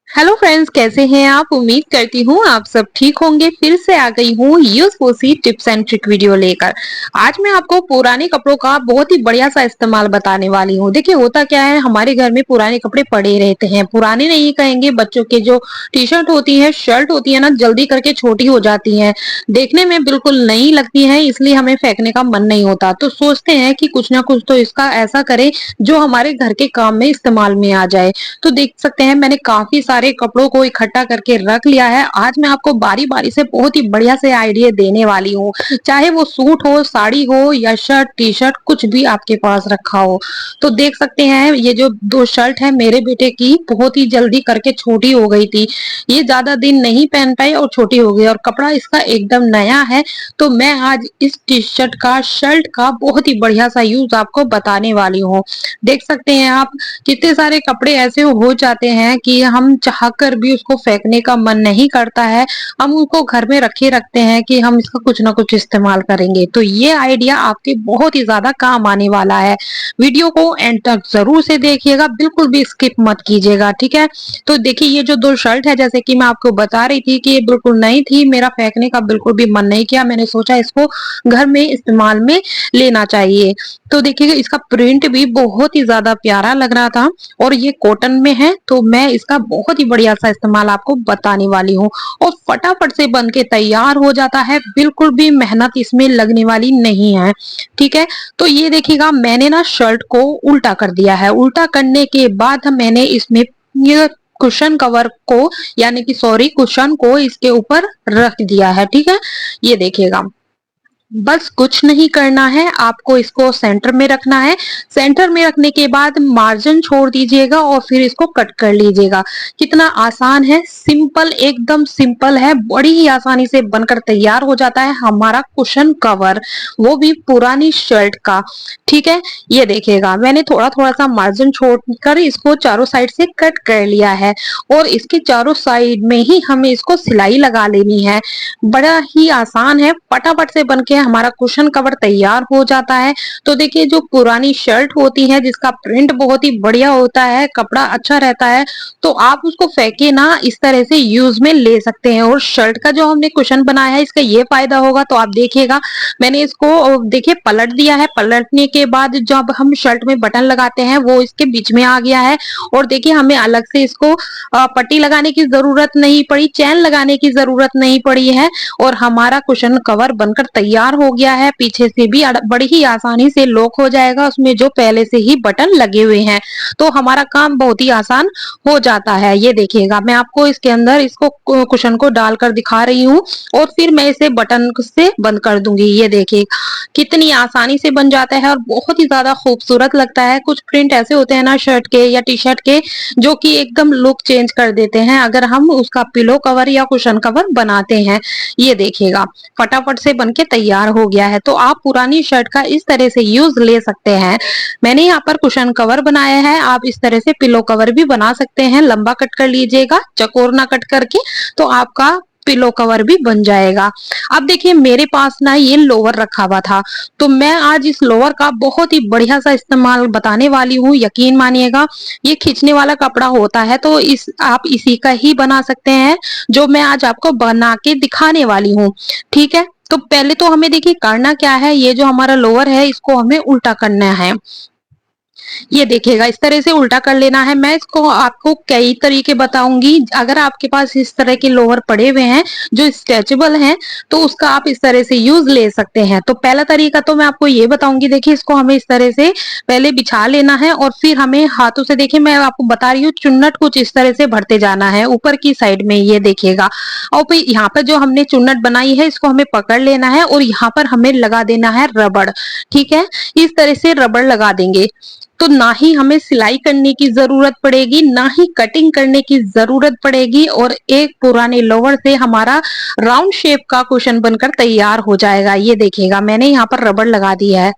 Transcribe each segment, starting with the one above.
Hello friends, कैसे हैं आप? उम्मीद करती हूँ आप सब ठीक होंगे। फिर से आ गई हूँ यूजफुल सी टिप्स एंड ट्रिक वीडियो लेकर। आज मैं आपको पुराने कपड़ों का बहुत ही बढ़िया सा इस्तेमाल बताने वाली हूँ। देखिए, होता क्या है, हमारे घर में पुराने कपड़े पड़े रहते हैं। पुराने नहीं कहेंगे, बच्चों के जो टी शर्ट होती है, शर्ट होती है ना, जल्दी करके छोटी हो जाती है, देखने में बिल्कुल नई लगती है, इसलिए हमें फेंकने का मन नहीं होता। तो सोचते हैं कि कुछ ना कुछ तो इसका ऐसा करें जो हमारे घर के काम में इस्तेमाल में आ जाए। तो देख सकते हैं, मैंने काफी सारे कपड़ों को इकट्ठा करके रख लिया है। आज मैं आपको बारी बारी से बहुत ही बढ़िया से आइडिया देने वाली हूँ, चाहे वो सूट हो, साड़ी हो या शर्ट, टी शर्ट, कुछ भी आपके पास रखा हो। तो देख सकते हैं, ये जो दो शर्ट है मेरे बेटे की, बहुत ही जल्दी करके छोटी हो गई थी। ये ज्यादा दिन नहीं पहन पाई और छोटी हो गई, और कपड़ा इसका एकदम नया है। तो मैं आज इस टी शर्ट का, शर्ट का बहुत ही बढ़िया सा यूज आपको बताने वाली हूँ। देख सकते हैं आप, कितने सारे कपड़े ऐसे हो जाते हैं कि हम चाहकर भी उसको फेंकने का मन नहीं करता है। हम उसको घर में रखे रखते हैं कि हम इसका कुछ ना कुछ इस्तेमाल करेंगे। तो ये आइडिया आपके बहुत ही ज्यादा काम आने वाला है। वीडियो को एंड तक जरूर से देखिएगा, बिल्कुल भी स्किप मत कीजिएगा, ठीक है? तो देखिए, ये जो दो शर्ट है, जैसे कि मैं आपको बता रही थी कि ये बिल्कुल नई थी, मेरा फेंकने का बिल्कुल भी मन नहीं किया। मैंने सोचा इसको घर में इस्तेमाल में लेना चाहिए। तो देखिएगा, इसका प्रिंट भी बहुत ही ज्यादा प्यारा लग रहा था, और ये कॉटन में है। तो मैं इसका बहुत ही बढ़िया सा इस्तेमाल आपको बताने वाली हूँ, और फटाफट से बन के तैयार हो जाता है, बिल्कुल भी मेहनत इसमें लगने वाली नहीं है, ठीक है? तो ये देखिएगा, मैंने ना शर्ट को उल्टा कर दिया है। उल्टा करने के बाद मैंने इसमें ये कुशन कवर को, यानी कि सॉरी, कुशन को इसके ऊपर रख दिया है, ठीक है? ये देखिएगा, बस कुछ नहीं करना है, आपको इसको सेंटर में रखना है। सेंटर में रखने के बाद मार्जिन छोड़ दीजिएगा और फिर इसको कट कर लीजिएगा। कितना आसान है, सिंपल, एकदम सिंपल है। बड़ी ही आसानी से बनकर तैयार हो जाता है हमारा कुशन कवर, वो भी पुरानी शर्ट का, ठीक है? ये देखिएगा, मैंने थोड़ा थोड़ा सा मार्जिन छोड़कर इसको चारों साइड से कट कर लिया है, और इसके चारों साइड में ही हमें इसको सिलाई लगा लेनी है। बड़ा ही आसान है, फटाफट से बनके हमारा कुशन कवर तैयार हो जाता है। तो देखिए, जो पुरानी शर्ट होती है जिसका प्रिंट बहुत ही बढ़िया होता है, कपड़ा अच्छा रहता है, तो आप उसको फेंके ना, इस तरह से यूज में ले सकते हैं। और शर्ट का जो हमने कुशन बनाया है, इसका ये फायदा होगा, तो आप देखिएगा, मैंने इसको देखिए पलट दिया है। पलटने के बाद जब हम शर्ट में बटन लगाते हैं, वो इसके बीच में आ गया है। और देखिए, हमें अलग से इसको पट्टी लगाने की जरूरत नहीं पड़ी, चैन लगाने की जरूरत नहीं पड़ी है, और हमारा कुशन कवर बनकर तैयार हो गया है। पीछे से भी बड़ी ही आसानी से लॉक हो जाएगा, उसमें जो पहले से ही बटन लगे हुए हैं। तो हमारा काम बहुत ही आसान हो जाता है। ये देखिएगा, मैं आपको इसके अंदर इसको कुशन को डालकर दिखा रही हूँ, और फिर मैं इसे बटन से बंद कर दूंगी। ये देखिए, कितनी आसानी से बन जाता है, और बहुत ही ज्यादा खूबसूरत लगता है। कुछ प्रिंट ऐसे होते हैं ना शर्ट के या टी शर्ट के, जो कि एकदम लुक चेंज कर देते हैं अगर हम उसका पिलो कवर या कुशन कवर बनाते हैं। ये देखिएगा, फटाफट से बनके तैयार हो गया है। तो आप पुरानी शर्ट का इस तरह से यूज ले सकते हैं। मैंने यहाँ पर कुशन कवर बनाया है, आप इस तरह से पिलो कवर भी बना सकते हैं। लंबा कट कर लीजिएगा, चकोर ना कट करके, तो आपका पिलो कवर भी बन जाएगा। अब देखिए, मेरे पास ना ये लोअर रखा हुआ था, तो मैं आज इस लोअर का बहुत ही बढ़िया सा इस्तेमाल बताने वाली हूँ। यकीन मानिएगा, ये खींचने वाला कपड़ा होता है, तो इस आप इसी का ही बना सकते हैं, जो मैं आज आपको बना के दिखाने वाली हूँ, ठीक है? तो पहले तो हमें देखिए करना क्या है, ये जो हमारा लोअर है, इसको हमें उल्टा करना है। ये देखिएगा, इस तरह से उल्टा कर लेना है। मैं इसको आपको कई तरीके बताऊंगी। अगर आपके पास इस तरह के लोअर पड़े हुए हैं जो स्ट्रेचेबल हैं, तो उसका आप इस तरह से यूज ले सकते हैं। तो पहला तरीका तो मैं आपको ये बताऊंगी। देखिए, इसको हमें इस तरह से पहले बिछा लेना है, और फिर हमें हाथों से, देखिए मैं आपको बता रही हूँ, चुन्नट कुछ इस तरह से भरते जाना है ऊपर की साइड में। ये देखिएगा, और फिर यहाँ पर जो हमने चुन्नट बनाई है, इसको हमें पकड़ लेना है, और यहाँ पर हमें लगा देना है रबड़, ठीक है? इस तरह से रबड़ लगा देंगे, तो ना ही हमें सिलाई करने की जरूरत पड़ेगी, ना ही कटिंग करने की जरूरत पड़ेगी, और एक पुराने लोवर से हमारा राउंड शेप का कुशन बनकर तैयार हो जाएगा। ये देखिएगा, मैंने यहाँ पर रबड़ लगा दिया है।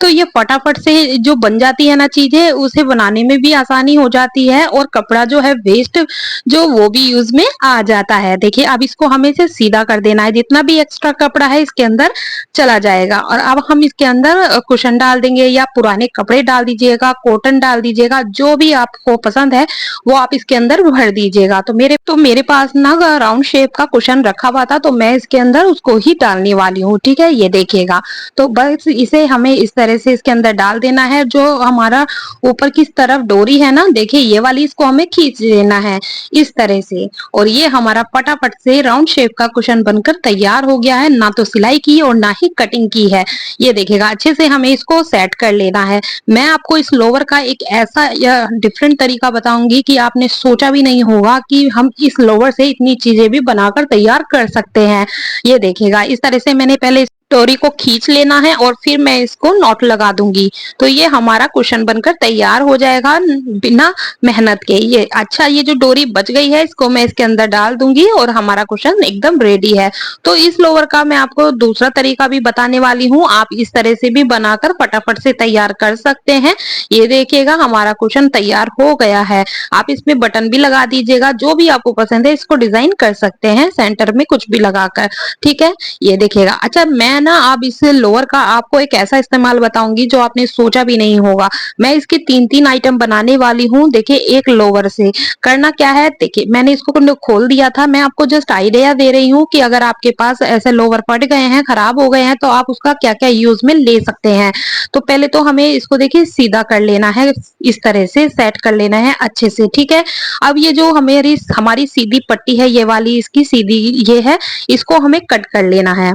तो ये फटाफट से जो बन जाती है ना चीजें, उसे बनाने में भी आसानी हो जाती है, और कपड़ा जो है वेस्ट, जो वो भी यूज में आ जाता है। देखिए, अब इसको हमें से सीधा कर देना है, जितना भी एक्स्ट्रा कपड़ा है इसके अंदर चला जाएगा। और अब हम इसके अंदर कुशन डाल देंगे, या पुराने कपड़े डाल दीजिए दीजिएगा, कॉटन डाल दीजिएगा, जो भी आपको पसंद है वो आप इसके अंदर भर दीजिएगा। तो मेरे पास ना राउंड शेप का कुशन रखा हुआ था, तो मैं इसके अंदर उसको ही डालने वाली हूँ। ठीक है, ये देखिएगा। तो बस इसे हमें इस तरह से इसके अंदर डाल देना है। जो हमारा ऊपर की तरफ डोरी है ना, देखिए ये वाली, इसको हमें खींच देना है इस तरह से। और ये हमारा फटाफट से राउंड शेप का कुशन बनकर तैयार हो गया है। ना तो सिलाई की और ना ही कटिंग की है। ये देखिएगा, अच्छे से हमें इसको सेट कर लेना है। मैं आपको इस लोवर का एक ऐसा या डिफरेंट तरीका बताऊंगी कि आपने सोचा भी नहीं होगा कि हम इस लोवर से इतनी चीजें भी बनाकर तैयार कर सकते हैं। ये देखिएगा, इस तरह से मैंने पहले डोरी को खींच लेना है और फिर मैं इसको नॉट लगा दूंगी। तो ये हमारा कुशन बनकर तैयार हो जाएगा बिना मेहनत के। ये अच्छा, ये जो डोरी बच गई है इसको मैं इसके अंदर डाल दूंगी और हमारा कुशन एकदम रेडी है। तो इस लोवर का मैं आपको दूसरा तरीका भी बताने वाली हूँ। आप इस तरह से भी बनाकर फटाफट से तैयार कर सकते हैं। ये देखिएगा, हमारा कुशन तैयार हो गया है। आप इसमें बटन भी लगा दीजिएगा, जो भी आपको पसंद है इसको डिजाइन कर सकते हैं सेंटर में कुछ भी लगाकर। ठीक है, ये देखिएगा। अच्छा, मैं ना अब इस लोअर का आपको एक ऐसा इस्तेमाल बताऊंगी जो आपने सोचा भी नहीं होगा। मैं इसके 3-3 आइटम बनाने वाली हूँ। देखिए, एक लोअर से करना क्या है, देखिए मैंने इसको खोल दिया था। मैं आपको जस्ट आइडिया दे रही हूँ कि अगर आपके पास ऐसे लोअर फट गए हैं, खराब हो गए हैं, तो आप उसका क्या क्या यूज में ले सकते हैं। तो पहले तो हमें इसको देखिए सीधा कर लेना है, इस तरह से सेट कर लेना है अच्छे से। ठीक है, अब ये जो हमारी सीधी पट्टी है, ये वाली इसकी सीधी ये है, इसको हमें कट कर लेना है।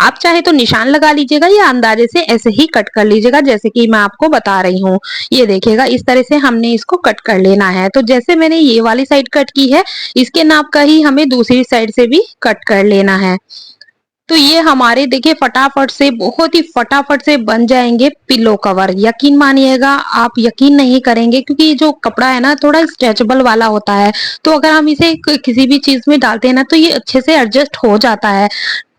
आप चाहे तो निशान लगा लीजिएगा या अंदाजे से ऐसे ही कट कर लीजिएगा, जैसे कि मैं आपको बता रही हूँ। ये देखिएगा, इस तरह से हमने इसको कट कर लेना है। तो जैसे मैंने ये वाली साइड कट की है, इसके नाप का ही हमें दूसरी साइड से भी कट कर लेना है। तो ये हमारे देखिए फटाफट से, बहुत ही फटाफट से बन जाएंगे पिलो कवर। यकीन मानिएगा, आप यकीन नहीं करेंगे, क्योंकि ये जो कपड़ा है ना थोड़ा स्ट्रेचेबल वाला होता है। तो अगर हम इसे किसी भी चीज में डालते हैं ना, तो ये अच्छे से एडजस्ट हो जाता है।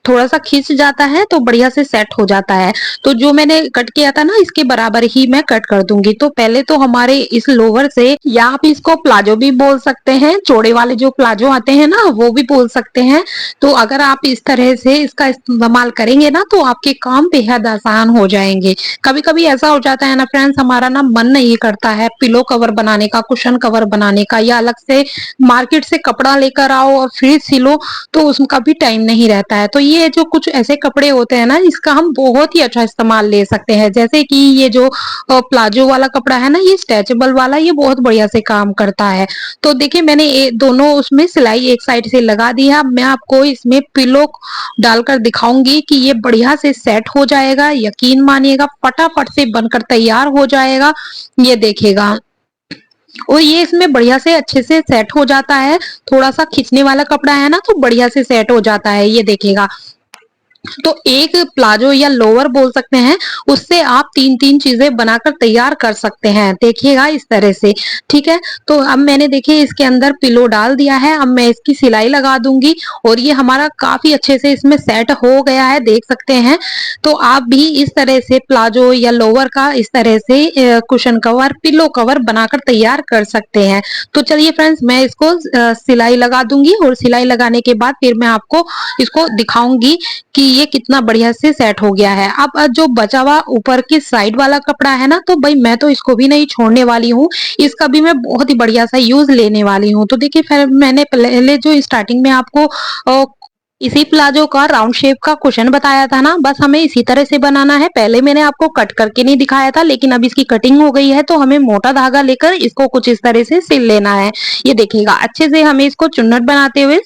थोड़ा सा खींच जाता है तो बढ़िया से सेट हो जाता है। तो जो मैंने कट किया था ना, इसके बराबर ही मैं कट कर दूंगी। तो पहले तो हमारे इस लोवर से, या आप इसको प्लाजो भी बोल सकते हैं, चौड़े वाले जो प्लाजो आते हैं ना वो भी बोल सकते हैं। तो अगर आप इस तरह से इसका इस्तेमाल करेंगे ना, तो आपके काम बेहद आसान हो जाएंगे। कभी कभी ऐसा हो जाता है ना फ्रेंड्स, हमारा ना मन नहीं करता है पिलो कवर बनाने का, कुशन कवर बनाने का, या अलग से मार्केट से कपड़ा लेकर आओ और फिर सिलो, तो उसका भी टाइम नहीं रहता है। तो ये जो कुछ ऐसे कपड़े होते हैं ना, इसका हम बहुत ही अच्छा इस्तेमाल ले सकते हैं। जैसे कि ये जो प्लाजो वाला कपड़ा है ना, ये स्ट्रेचेबल वाला, ये बहुत बढ़िया से काम करता है। तो देखिए, मैंने दोनों उसमें सिलाई एक साइड से लगा दी है। अब मैं आपको इसमें पिलो डालकर दिखाऊंगी कि ये बढ़िया से सेट हो जाएगा। यकीन मानिएगा, फटाफट से बनकर तैयार हो जाएगा। ये देखिएगा, और ये इसमें बढ़िया से अच्छे से सेट हो जाता है। थोड़ा सा खींचने वाला कपड़ा है ना, तो बढ़िया से सेट हो जाता है। ये देखिएगा, तो एक प्लाजो या लोअर बोल सकते हैं, उससे आप 3-3 चीजें बनाकर तैयार कर सकते हैं। देखिएगा इस तरह से। ठीक है, तो अब मैंने देखिए इसके अंदर पिलो डाल दिया है। अब मैं इसकी सिलाई लगा दूंगी और ये हमारा काफी अच्छे से इसमें सेट हो गया है, देख सकते हैं। तो आप भी इस तरह से प्लाजो या लोअर का इस तरह से कुशन कवर, पिलो कवर बनाकर तैयार कर सकते हैं। तो चलिए फ्रेंड्स, मैं इसको सिलाई लगा दूंगी और सिलाई लगाने के बाद फिर मैं आपको इसको दिखाऊंगी कि ये कितना बढ़िया से सेट हो गया है। अब जो बचा हुआ ऊपर की साइड वाला कपड़ा है ना, तो भाई मैं तो इसको भी नहीं छोड़ने वाली हूँ। इसका भी मैं बहुत ही बढ़िया सा यूज लेने वाली हूँ। तो देखिए, फिर मैंने पहले जो स्टार्टिंग में आपको इसी प्लाजो का राउंड शेप का कुशन बताया था ना, बस हमें इसी तरह से बनाना है। पहले मैंने आपको कट करके नहीं दिखाया था, लेकिन अब इसकी कटिंग हो गई है, तो हमें मोटा धागा लेकर इसको कुछ इस तरह से सिल लेना है। ये देखिएगा, अच्छे से हमें इसको चुन्नट बनाते हुए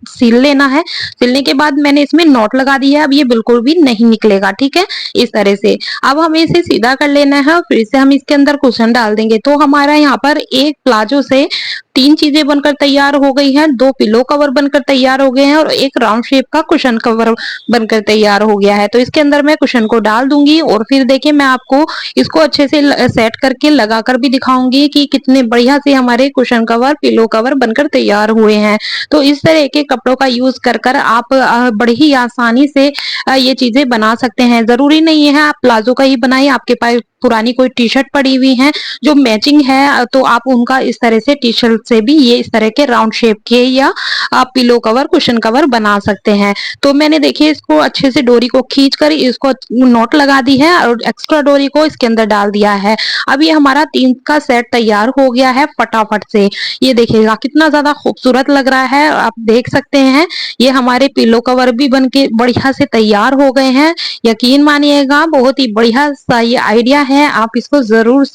सिल लेना है। सिलने के बाद मैंने इसमें नॉट लगा दी है। अब ये बिल्कुल भी नहीं निकलेगा। ठीक है, इस तरह से। अब हमें इसे सीधा कर लेना है और फिर से हम इसके अंदर कुशन डाल देंगे। तो हमारा यहाँ पर एक प्लाजो से 3 चीजें बनकर तैयार हो गई हैं, 2 पिलो कवर बनकर तैयार हो गए हैं और एक राउंड शेप का कुशन कवर बनकर तैयार हो गया है। तो इसके अंदर मैं कुशन को डाल दूंगी और फिर देखिए, मैं आपको इसको अच्छे से सेट करके लगाकर भी दिखाऊंगी कि कितने बढ़िया से हमारे कुशन कवर, पिलो कवर बनकर तैयार हुए हैं। तो इस तरह के कपड़ों का यूज कर कर आप बड़ी ही आसानी से ये चीजें बना सकते हैं। जरूरी नहीं है आप प्लाजो का ही बनाएं, आपके पास पुरानी कोई टी-शर्ट पड़ी हुई है जो मैचिंग है, तो आप उनका इस तरह से टी-शर्ट से भी ये इस तरह के राउंड शेप के या आप पिलो कवर, कुशन कवर बना सकते हैं। तो मैंने देखिए इसको अच्छे से डोरी को खींचकर इसको नॉट लगा दी है और एक्स्ट्रा डोरी को इसके अंदर डाल दिया है। अब ये हमारा 3 का सेट तैयार हो गया है फटाफट से। ये देखिएगा कितना ज़्यादा खूबसूरत लग रहा है, आप देख सकते हैं। ये हमारे पिलो कवर भी बनके बढ़िया से तैयार हो गए हैं। यकीन मानिएगा बहुत ही बढ़िया सा ये आइडिया है, आप इसको ज़रूर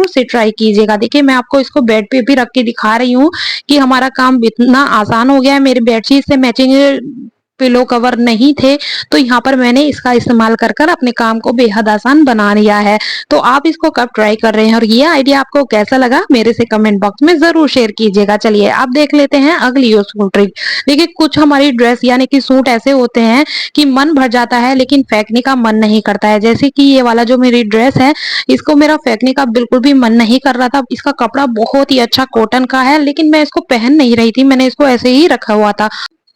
से ट्राई कीजिएगा। देखिए मैं आपको इसको बेड पे भी रख के दिखा रही हूँ कि हमारा काम इतना आसान हो गया है। मेरे बेडशीट से मैचिंग पिलो कवर नहीं थे, तो यहाँ पर मैंने इसका इस्तेमाल कर कर अपने काम को बेहद आसान बना लिया है। तो आप इसको कब ट्राई कर रहे हैं और ये आइडिया आपको कैसा लगा मेरे से कमेंट बॉक्स में ज़रूर शेयर कीजिएगा। चलिए आप देख लेते हैं अगली यूज़फुल ट्रिक। देखिए कुछ हमारी ड्रेस यानी कि सूट ऐसे होते हैं कि मन भर जाता है लेकिन फेंकने का मन नहीं करता है। जैसे कि ये वाला जो मेरी ड्रेस है, इसको मेरा फेंकने का बिल्कुल भी मन नहीं कर रहा था। इसका कपड़ा बहुत ही अच्छा कॉटन का है, लेकिन मैं इसको पहन नहीं रही थी, मैंने इसको ऐसे ही रखा हुआ था।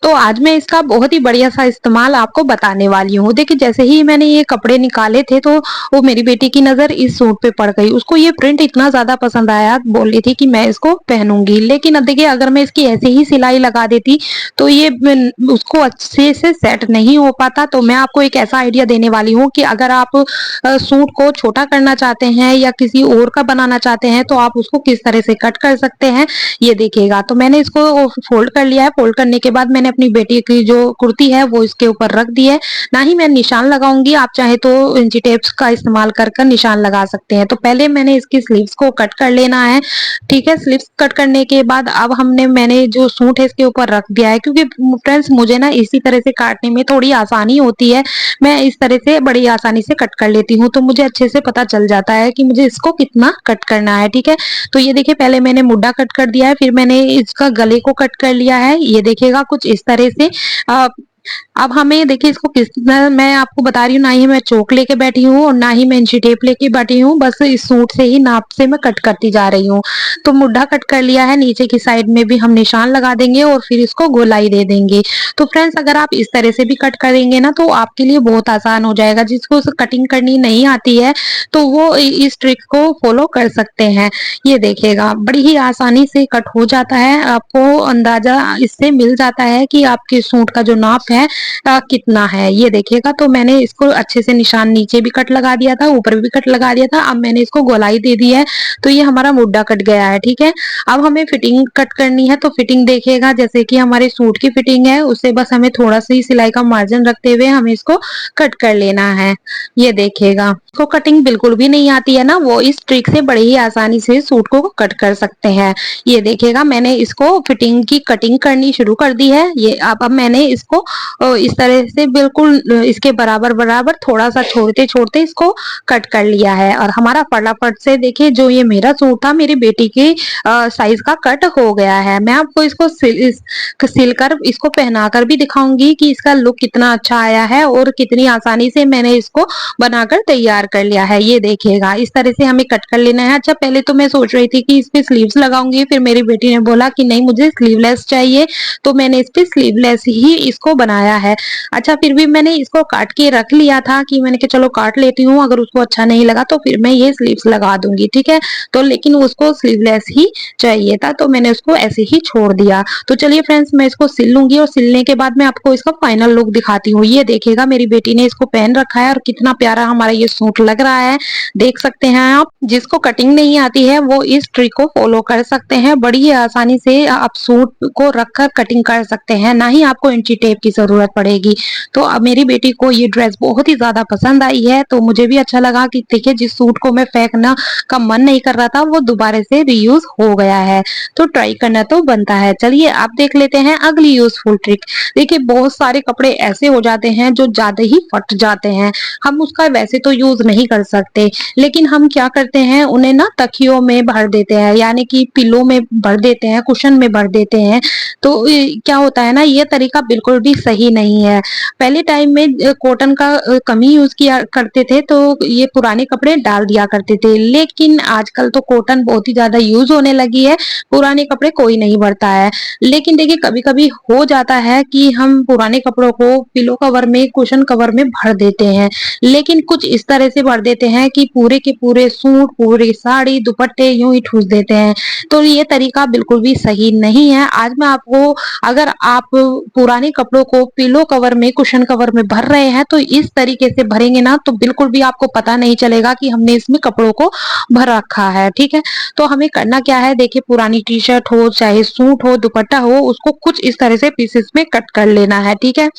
तो आज मैं इसका बहुत ही बढ़िया सा इस्तेमाल आपको बताने वाली हूँ। देखिए जैसे ही मैंने ये कपड़े निकाले थे तो वो मेरी बेटी की नज़र इस सूट पे पड़ गई। उसको ये प्रिंट इतना ज़्यादा पसंद आया, बोल रही थी कि मैं इसको पहनूंगी। लेकिन अब देखिए अगर मैं इसकी ऐसे ही सिलाई लगा देती तो ये उसको अच्छे से सेट नहीं हो पाता। तो मैं आपको एक ऐसा आइडिया देने वाली हूँ कि अगर आप सूट को छोटा करना चाहते हैं या किसी और का बनाना चाहते हैं तो आप उसको किस तरह से कट कर सकते हैं, ये देखिएगा। तो मैंने इसको फोल्ड कर लिया है। फोल्ड करने के बाद मैंने अपनी बेटी की जो कुर्ती है वो इसके ऊपर रख दी है। ना ही मैं निशान लगाऊंगी, आप चाहे तो इंची टेप्स का इस्तेमाल कर कर निशान लगा सकते हैं। तो पहले मैंने इसकी स्लीव्स को कट कर लेना है। ठीक है, स्लीव्स कट करने के बाद अब मैंने जो सूट है इसके ऊपर रख दिया है, क्योंकि फ्रेंड्स मुझे ना इसी तरह से काटने में थोड़ी आसानी होती है। मैं इस तरह से बड़ी आसानी से कट कर लेती हूँ, तो मुझे अच्छे से पता चल जाता है कि मुझे इसको कितना कट करना है। ठीक है, तो ये देखिए पहले मैंने मुड्ढा कट कर दिया है, फिर मैंने इसका गले को कट कर लिया है। ये देखिएगा कुछ इस तरह से। अब हमें देखिए इसको किस तरह, मैं आपको बता रही हूँ, ना ही मैं चौक लेके बैठी हूँ और ना ही मैं इंची टेप लेके बैठी हूँ, बस इस सूट से ही नाप से मैं कट करती जा रही हूँ। तो मुड्ढा कट कर लिया है, नीचे की साइड में भी हम निशान लगा देंगे और फिर इसको गोलाई दे देंगे। तो फ्रेंड्स अगर आप इस तरह से भी कट करेंगे ना तो आपके लिए बहुत आसान हो जाएगा। जिसको कटिंग करनी नहीं आती है तो वो इस ट्रिक को फॉलो कर सकते हैं। ये देखिएगा बड़ी ही आसानी से कट हो जाता है, आपको अंदाजा इससे मिल जाता है कि आपके सूट का जो नाप है कितना है। ये देखिएगा, तो मैंने इसको अच्छे से निशान नीचे भी कट लगा दिया था, ऊपर भी कट लगा दिया था। अब मैंने इसको गोलाई दे दी है, तो ये हमारा मुड्ढा कट गया है। ठीक है, अब हमें फिटिंग कट करनी है। तो फिटिंग देखिएगा जैसे कि हमारे सूट की फिटिंग है, उससे बस हमें थोड़ा सा ही सिलाई का मार्जिन रखते हुए हमें इसको कट कर लेना है। ये देखिएगा, को कटिंग बिल्कुल भी नहीं आती है ना, वो इस ट्रिक से बड़े ही आसानी से सूट को कट कर सकते हैं। ये देखिएगा मैंने इसको फिटिंग की कटिंग करनी शुरू कर दी है। ये अब मैंने इसको इस तरह से बिल्कुल इसके बराबर बराबर थोड़ा सा छोड़ते छोड़ते इसको कट कर लिया है। और हमारा फटाफट से देखिए जो ये मेरा सूट था मेरी बेटी के साइज का कट हो गया है। मैं आपको इसको सिलकर इसको पहनाकर भी दिखाऊंगी कि इसका लुक कितना अच्छा आया है और कितनी आसानी से मैंने इसको बनाकर तैयार कर लिया है। ये देखिएगा इस तरह से हमें कट कर लेना है। अच्छा पहले तो मैं सोच रही थी कि इस पे स्लीव्स लगाऊंगी, फिर मेरी बेटी ने बोला कि नहीं मुझे स्लीवलेस चाहिए, तो मैंने इस पे स्लीवलेस ही इसको बनाया है। अच्छा फिर भी मैंने इसको काट के रख लिया था कि मैंने कहा चलो काट लेती हूँ, अगर उसको अच्छा नहीं लगा तो फिर मैं ये स्लीव्स लगा दूंगी। ठीक है, तो लेकिन उसको स्लीवलेस ही चाहिए था तो मैंने उसको ऐसे ही छोड़ दिया। तो चलिए फ्रेंड्स मैं इसको सिल लूंगी और सिलने के बाद मैं आपको इसका फाइनल लुक दिखाती हूँ। ये देखिएगा मेरी बेटी ने इसको पहन रखा है और कितना प्यारा हमारा ये सूट लग रहा है, देख सकते हैं आप। जिसको कटिंग नहीं आती है वो इस ट्रिक को फॉलो कर सकते हैं, बड़ी ही आसानी से आप सूट को रखकर कटिंग कर सकते हैं, ना ही आपको इंची टेप की जरूरत पड़ेगी। तो अब मेरी बेटी को ये ड्रेस बहुत ही ज्यादा पसंद आई है, तो मुझे भी अच्छा लगा कि देखिए जिस सूट को मैं फेंकना का मन नहीं कर रहा था वो दोबारा से रीयूज हो गया है। तो ट्राई करना तो बनता है। चलिए आप देख लेते हैं अगली यूजफुल ट्रिक। देखिए बहुत सारे कपड़े ऐसे हो जाते हैं जो ज्यादा ही फट जाते हैं, हम उसका वैसे तो यूज नहीं कर सकते, लेकिन हम क्या करते हैं उन्हें ना तकियों में भर देते हैं, यानी कि पिलो में भर देते हैं, कुशन में भर देते हैं। तो क्या होता है ना, ये तरीका बिल्कुल भी सही नहीं है। पहले टाइम में कॉटन का कम ही यूज़ किया करते थे, तो ये पुराने कपड़े डाल दिया करते थे। लेकिन आजकल तो कॉटन बहुत ही ज़्यादा यूज़ होने लगी है, पुराने कपड़े कोई नहीं भरता है। लेकिन देखिए कभी-कभी हो जाता है कि हम पुराने कपड़ों को पिलो कवर में, कुशन कवर में भर देते हैं। लेकिन कुछ इस तरह से भर देते हैं कि पूरे के पूरे सूट, पूरी साड़ी, दुपट्टे यूँ ही ठूँस देते हैं। तो ये तरीका बिल्कुल भी सही नहीं है। आज मैं आपको, अगर आप पुराने कपड़ों को पिलो कवर में, कुशन कवर में भर रहे हैं, तो इस तरीके से भरेंगे ना तो बिल्कुल भी आपको पता नहीं चलेगा कि हमने इसमें कपड़ों को भर रखा है, ठीक है? तो हमें करना क्या है, देखिए पुरानी टी-शर्ट हो, चाहे सूट हो, दुपट्टा हो, उसको कुछ इस तरह से पीसेस में कट कर लेना है, ठीक है?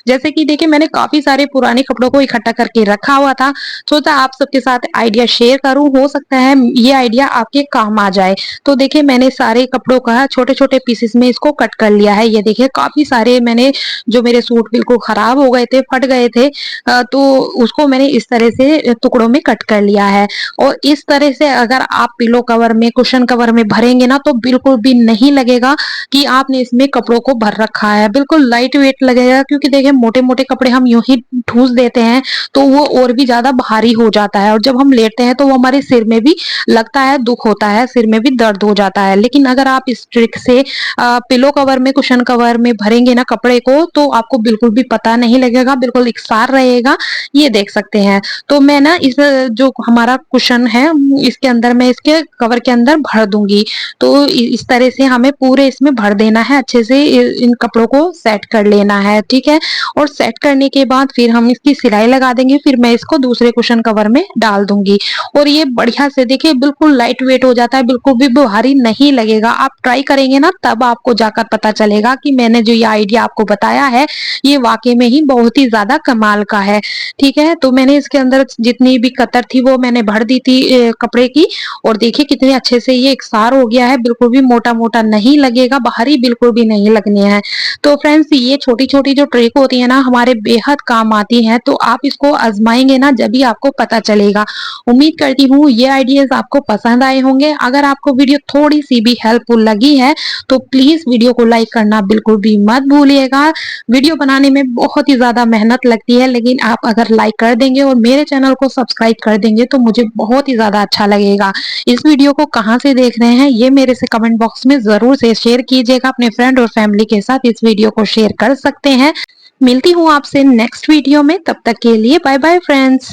जैसे कि देखिए मैंने काफ़ी सारे पुराने कपड़ों को इकट्ठा करके रखा हुआ था, सोचा आप सबके साथ आइडिया शेयर करूँ, हो सकता है ये आइडिया आपके काम आ जाए। तो देखिए मैंने सारे कपड़ों का छोटे-छोटे पीसेस में इसको कट कर लिया है। ये देखिए काफ़ी सारे मैंने, जो मेरे सूट बिल्कुल खराब हो गए थे, फट गए थे, तो उसको मैंने इस तरह से टुकड़ों में कट कर लिया है। और इस तरह से अगर आप पिलो कवर में, कुशन कवर में भरेंगे ना तो बिल्कुल भी नहीं लगेगा कि आपने इसमें कपड़ों को भर रखा है। बिल्कुल लाइट वेट लगेगा, क्योंकि देखिए मोटे-मोटे कपड़े हम यूँ ही ठूँस देते हैं तो वो और भी ज़्यादा भारी हो जाता है, और जब हम लेटते हैं तो वो हमारे सिर में भी लगता है, दुःख होता है, सिर में भी दर्द हो जाता है। लेकिन अगर आप इस ट्रिक से पिलो कवर में, कुशन कवर में भरेंगे ना कपड़े को, तो आपको बिल्कुल भी पता नहीं लगेगा, बिल्कुल एकसार रहेगा। ये देख सकते हैं। तो मैं ना इस जो हमारा कुशन है, इसके अंदर मैं इसके कवर के अंदर भर दूँगी। तो इस तरह से हमें पूरे इसमें भर देना है, अच्छे से इन कपड़ों को सेट कर लेना है, ठीक है? और सेट करने के बाद फिर हम इसकी सिलाई लगा देंगे, फिर मैं इसको दूसरे कुशन कवर में डाल दूँगी। और ये बढ़िया से देखिए बिल्कुल लाइट वेट हो जाता है, बिल्कुल भी भारी नहीं लगेगा। आप ट्राई करेंगे ना तब आपको जाकर पता चलेगा कि मैंने जो ये आइडिया आपको बताया है, ये वाक़ई में ही बहुत ही ज़्यादा कमाल का है, ठीक है? तो मैंने इसके अंदर जितनी भी कतर थी वो मैंने भर दी थी कपड़े की, और देखिए कितने अच्छे से ये एकसार हो गया है, बिल्कुल भी मोटा-मोटा नहीं लगेगा, भारी बिल्कुल भी नहीं लगने हैं। तो फ्रेंड्स ये छोटी-छोटी जो ट्रिक होती है ना, हमारे बेहद काम आती हैं, तो आप इसको आज़माएँगे ना जभी आपको पता चलेगा। उम्मीद करती हूँ ये आइडियाज़ आपको पसंद आए होंगे। अगर आपको वीडियो थोड़ी-सी भी हेल्पफुल लगी है, तो प्लीज़ वीडियो को लाइक करना बिल्कुल भी मत भूलिएगा। वीडियो बनाने में बहुत ही ज़्यादा मेहनत लगती है, लेकिन आप अगर लाइक कर देंगे और मेरे चैनल को सब्सक्राइब कर देंगे, तो मुझे बहुत ही ज़्यादा अच्छा लगेगा। इस वीडियो को कहाँ से देख रहे हैं, ये मेरे से कमेंट बॉक्स में ज़रूर से शेयर कीजिएगा। अपने फ्रेंड और फैमिली के साथ इस वीडियो को शेयर कर सकते हैं। मिलती हूँ आपसे नेक्स्ट वीडियो में, तब तक के लिए बाय बाय फ्रेंड्स।